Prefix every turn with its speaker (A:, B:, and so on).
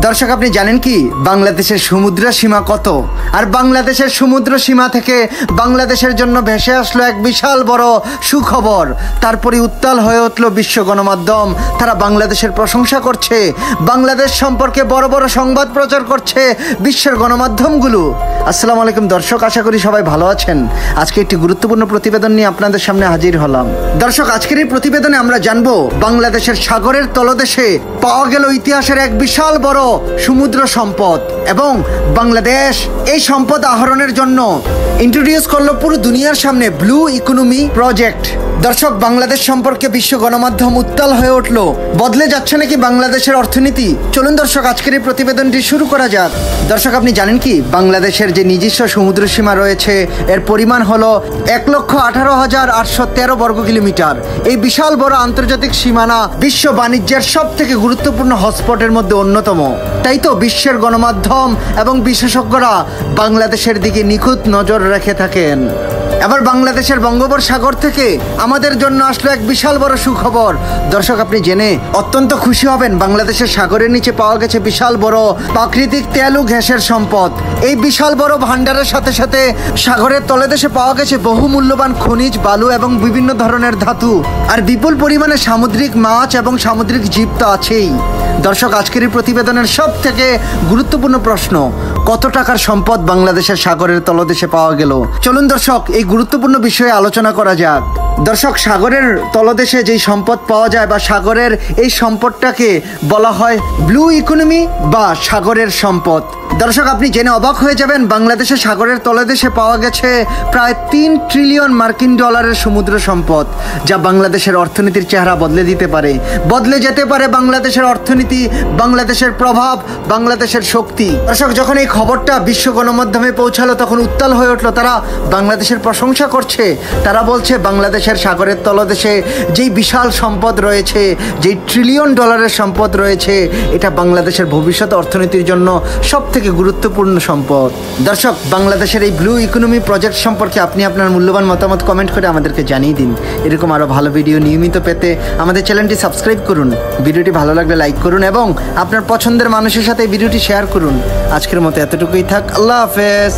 A: দর্শক আপনি জানেন কি বাংলাদেশের সমুদ্র সীমা কত? আর বাংলাদেশের সমুদ্র সীমা থেকে বাংলাদেশের জন্য ভেসে আসলো এক বিশাল বড় সুখবর। তারপরে উত্তাল হয়ে উঠল বিশ্ব গণমাধ্যম। তারা বাংলাদেশের প্রশংসা করছে, বাংলাদেশ সম্পর্কে বড় বড় সংবাদ প্রচার করছে বিশ্বের গণমাধ্যমগুলো। আসসালামু আলাইকুম দর্শক, আশা করি সবাই ভালো আছেন। আজকে একটি গুরুত্বপূর্ণ প্রতিবেদন নিয়ে আপনাদের সামনে হাজির হলাম। দর্শক, আজকের এই প্রতিবেদনে আমরা জানবো বাংলাদেশের সাগরের তলদেশে পাওয়া গেল ইতিহাসের এক বিশাল বড় সমুদ্র সম্পদ, এবং বাংলাদেশ এই সম্পদ আহরণের জন্য ইন্ট্রোডিউস করলো পুরো দুনিয়ার সামনে ব্লু ইকোনমি প্রজেক্ট। দর্শক, বাংলাদেশ সম্পর্কে বিশ্ব গণমাধ্যম উত্তাল হয়ে উঠলো। বদলে যাচ্ছে নাকি বাংলাদেশের অর্থনীতি? চলুন দর্শক, আজকের এই প্রতিবেদনটি শুরু করা যাক। দর্শক আপনি জানেন কি বাংলাদেশের যে নিজস্ব সমুদ্র সীমা রয়েছে এর পরিমাণ হলো 1,18,813 বর্গ কিলোমিটার। এই বিশাল বড় আন্তর্জাতিক সীমানা বিশ্ব বাণিজ্যের সব থেকে গুরুত্বপূর্ণ হটস্পটের মধ্যে অন্যতম। তাই তো বিশ্বের গণমাধ্যম এবং বিশেষজ্ঞরা বাংলাদেশের দিকে নিখুঁত নজর রেখে থাকেন। এবার বাংলাদেশের বঙ্গোপসাগর থেকে আমাদের জন্য আসলো এক বিশাল বড় সুখবর। দর্শক আপনি জেনে অত্যন্ত খুশি হবেন, বাংলাদেশের সাগরের নিচে পাওয়া গেছে বিশাল বড় প্রাকৃতিক তেল ও গ্যাসের সম্পদ। এই বিশাল বড় ভান্ডারের সাথে সাথে সাগরের তলদেশে পাওয়া গেছে বহু মূল্যবান খনিজ, বালু এবং বিভিন্ন ধরনের ধাতু, আর বিপুল পরিমাণে সামুদ্রিক মাছ এবং সামুদ্রিক জীব তো আছেই। দর্শক, আজকের এই প্রতিবেদনের সব থেকে গুরুত্বপূর্ণ প্রশ্ন, কত টাকার সম্পদ বাংলাদেশের সাগরের তলদেশে পাওয়া গেল? চলুন দর্শক, এই গুরুত্বপূর্ণ বিষয়ে আলোচনা করা যাক। দর্শক, সাগরের তলদেশে যেই সম্পদ পাওয়া যায় বা সাগরের এই সম্পদটাকে বলা হয় ব্লু ইকোনমি বা সাগরের সম্পদ। দর্শক আপনি জেনে অবাক হয়ে যাবেন, বাংলাদেশের সাগরের তলদেশে পাওয়া গেছে প্রায় 3 ট্রিলিয়ন মার্কিন ডলারের সমুদ্র সম্পদ, যা বাংলাদেশের অর্থনীতির চেহারা বদলে দিতে পারে, বদলে যেতে পারে বাংলাদেশের অর্থনীতি, বাংলাদেশের প্রভাব, বাংলাদেশের শক্তি। দর্শক, যখন এই খবরটা বিশ্ব গণমাধ্যমে পৌঁছালো তখন উত্তাল হয়ে উঠলো। তারা বাংলাদেশের প্রশংসা করছে। তারা বলছে বাংলাদেশের সাগরের তলদেশে যেই বিশাল সম্পদ রয়েছে, যেই ট্রিলিয়ন ডলারের সম্পদ রয়েছে, এটা বাংলাদেশের ভবিষ্যৎ অর্থনীতির জন্য সব থেকে গুরুত্বপূর্ণ সম্পদ। দর্শক, বাংলাদেশের এই ব্লু ইকোনমি প্রজেক্ট সম্পর্কে আপনি আপনার মূল্যবান মতামত কমেন্ট করে আমাদেরকে জানিয়ে দিন। এরকম আরো ভালো ভিডিও নিয়মিত পেতে আমাদের চ্যানেলটি সাবস্ক্রাইব করুন। ভিডিওটি ভালো লাগলে লাইক করুন এবং আপনার পছন্দের মানুষের সাথে এই ভিডিওটি শেয়ার করুন। আজকের মতো এতটুকুই থাক। আল্লাহ হাফেজ।